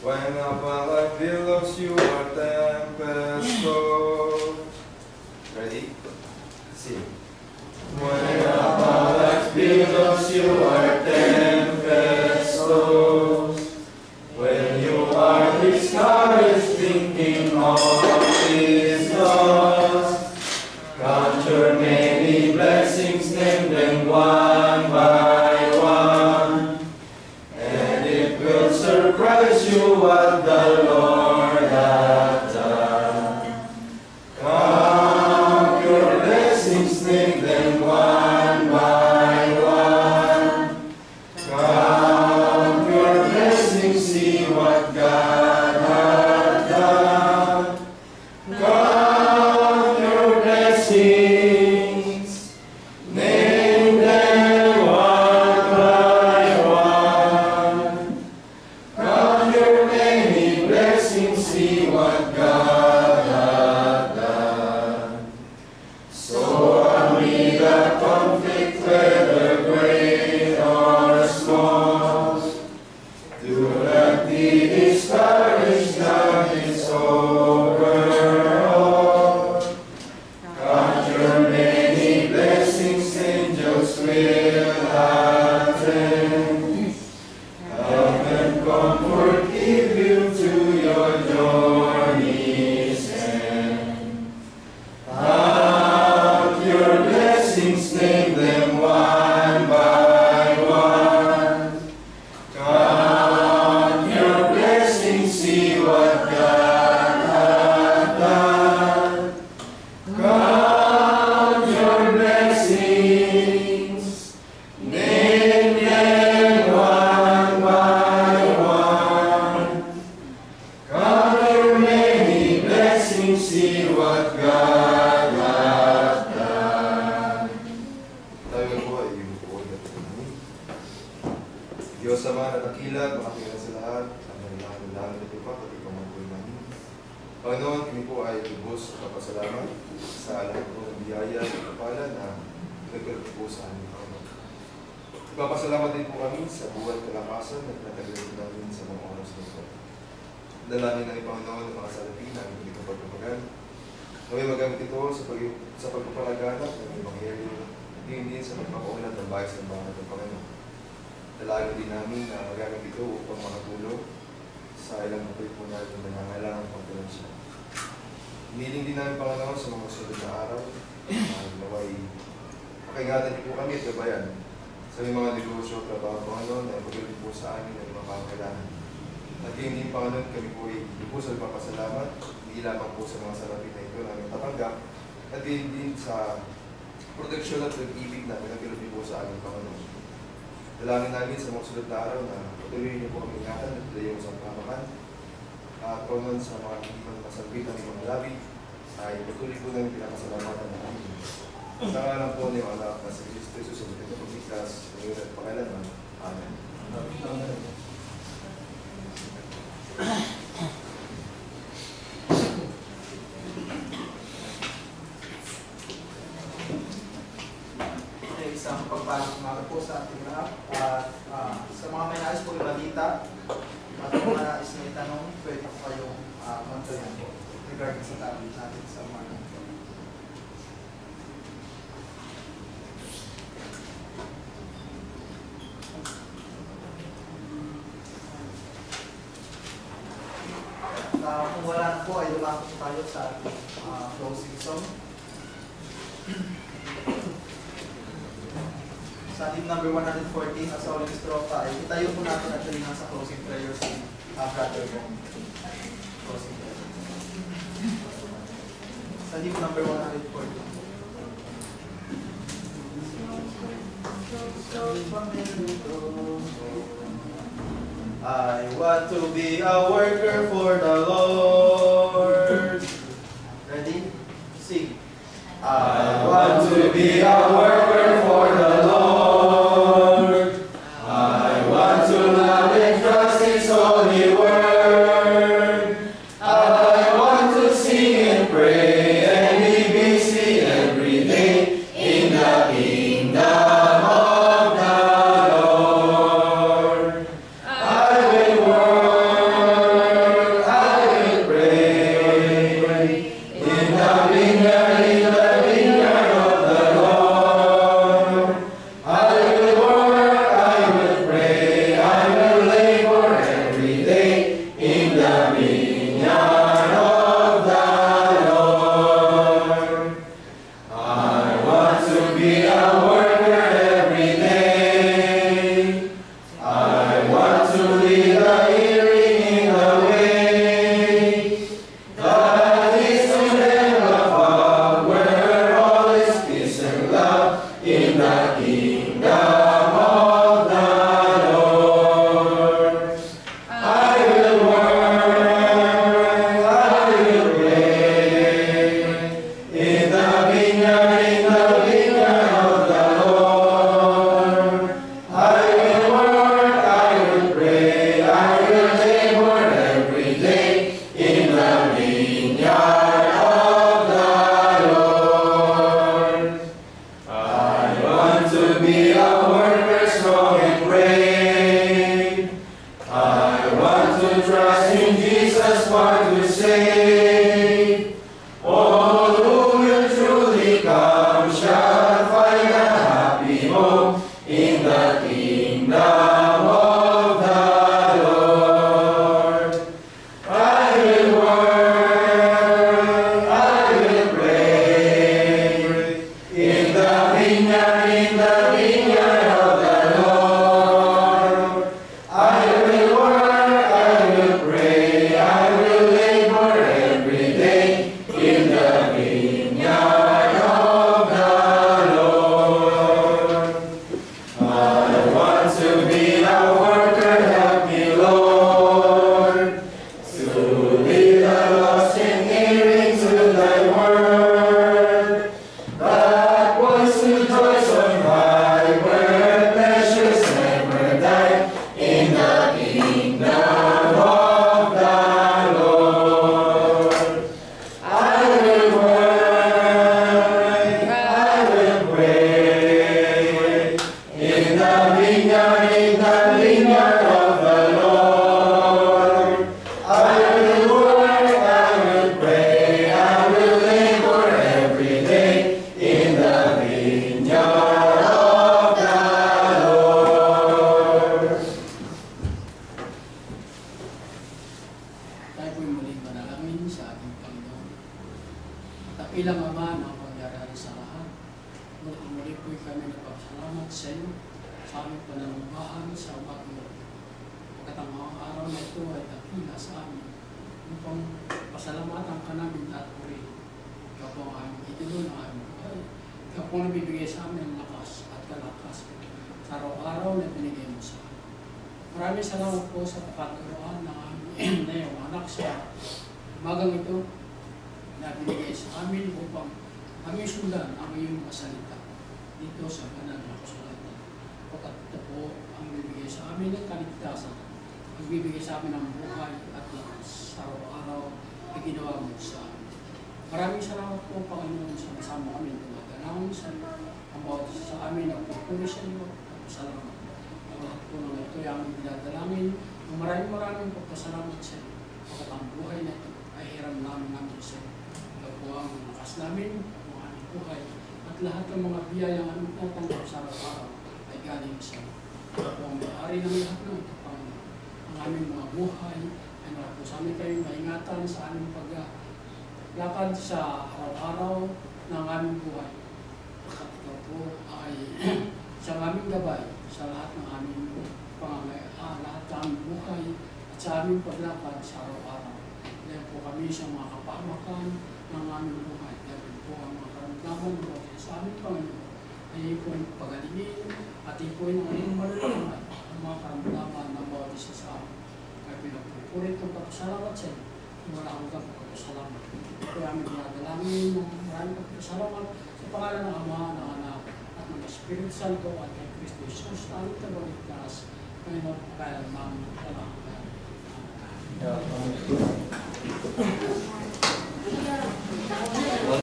When upon like billows you are tempestuous. Ready? Sing. When upon like billows you are tempestuous. When you are discouraged, thinking all is lost, count your many blessings, name them one by one, and it will surprise you what the Lord hath done. Count your blessings, name them one by one. Count your blessings, see what God hath done. Count your blessings, name them one by one. Count your many blessings, see what God hath done. So amid the conflict, whether great or small, do not be discouraged, now it's over. Count your many blessings, angels will attend. Help and comfort give you to your journey's end. Count your blessings, name them one by one. Count your blessings, see what God hath done. Count your blessings, name them one by one. Count your many blessings, see what God hath done. Tayo po ay yung ulit. Diyos Ama na dakila, makatingin sa lahat, ang nangangailangan nito pa, pati pamangkin namin. Panginoon, kami po ay lubos at kapasalamat sa lahat po ng biyaya at kapalan na nagkaroon po sa aming Panginoon. Ipapasalamat din po kami sa buhay kalakasan at natagalit namin sa mga oras na ito. Dalangin ng Panginoon ng mga salapi na aming ito pagpapagalan. Naway magamit ito sa pagpapalaganap ng Ebanghelyo, hindi sa pagpapaulat ng bayas ng bahay ng Panginoon. Dalangin din namin na magamit ito upang makatulong sa ilang buhay po natin na nangangailangan ng pagpapalansya. Hiniling din namin Panginoon sa mga sunod na araw, naway pakingatan niyo po kami at gabayan sa aming mga negosyo at trabaho Panginoon na ipagalit po sa amin ng mga pangangailangan. At yun din Panginoon, kami po ay lubos at papasalamat, hindi lamang po sa mga salapi na ito namin tatanggap, at yun din sa proteksyon at pag-ibig na pinagkilutin po sa aming Panginoon. Dalangin namin sa mga sunod na araw na patuloy niyo po kami ingatan at layo sa pamakan. At Panginoon, sa mga hindi man masagpit ng mga labi, ay patuloy po namin pinakasalamatan na namin. Sa ngalan po ni anak na si Kristo Jesus, ang ito pagligtas, ngayon at pakailanman. Amen. Isang pagpasok mga po sa ating lahat. At sa mga may nais po ibalita at kung mga nais na itanong, pwede po kayong magtanong po regarding sa topic natin sa mga kung wala na po ay lumapit tayo sa ating closing song. Sa hymn number 114, as sa uling strofa, ay itayo po natin actually nasa closing prayer si Brother Bong. Closing prayer. Sa hymn number 114. I want to be a worker for the Lord. Ready? Sing. I want to be a worker for the Lord. I want to love and trust His holy word. I want to sing and pray and be busy every day in the kingdom of the Lord. I will work I want to trust in Jesus, one to save. All who will truly come shall find a happy home in the kingdom of the Lord. I will work, I will pray, in the vineyard of the Lord. I will work, I will pray, I will labor every day in the vineyard of the Lord. I want to be a worker, help me, Lord, to lead the lost in hearing to thy word. That voice to joys on high, where pleasures never die, in the kingdom of the Lord. I will work, I will pray, in the vineyard of the Lord. I will work, I will pray, I will labor every day in the vineyard of the Lord. Tayo po'y muling manalangin sa ating Panginoon. Tapilang Ama ng pangyarihan sa lahat, muli po'y kami nagpapasalamat sa iyo sa aming pananumbahan sa umagang ito. Pagkatang mga araw na ito ay dakila sa amin upang pasalamatan ka namin at purihin. Ikaw po ang aming itinul ng aming buhay. Ikaw po ang nabibigay sa amin ng lakas at kalakas sa araw-araw na binigay mo sa amin. Maraming salamat po sa pagkaturoan ng aming na iyong anak sa umagang ito na binigay sa amin upang kami sundan ang iyong masalita dito sa banal na kasulatan. Pagkat ito po ang bibigay sa amin ng kaligtasan, ang bibigay sa amin ng buhay at lakas sa araw-araw na ginawa mo sa amin. Maraming salamat po, Panginoon, sa kasama kami tumaganang sa ang bawat isa sa amin ang pupuli sa iyo at salamat. Ang lahat po ng ito ay aming dinadalangin. Maraming pagpasalamat sa iyo. Pagkat ang buhay na ito ay hiram namin sa iyo. Ito po ang lakas namin, ang aming buhay, at lahat ng mga biyayang aming tatanggap sa araw-araw ay galing sa iyo. Ito po ang may-ari ng lahat ng ito, Panginoon. Ang aming mga buhay ay nawa po sa amin kayong maingatan sa aming paglakad sa araw-araw ng aming buhay. Pagkat ito po ay sa aming gabay sa lahat ng aming lahat ng aming buhay at sa aming paglakad sa araw-araw. Dahil po kami sa mga kapahamakan ng aming buhay. Dahil po ang mga karamdaman po sa aming Panginoon ay po yung pagalingin at po yung aming malalaman ang mga karamdaman ng bawat isa sa amin. Kaya pinagpupurit ng pagpasalamat sa iyo. Wala akong pagpasalamat. Kaya aming dinadalangin ng maraming pagpasalamat sa pangalan ng Ama, ng Anak, at ng Espiritu Santo at kay Kristo Jesus na aming tagapagligtas. Panginoon, kaya namin salamat.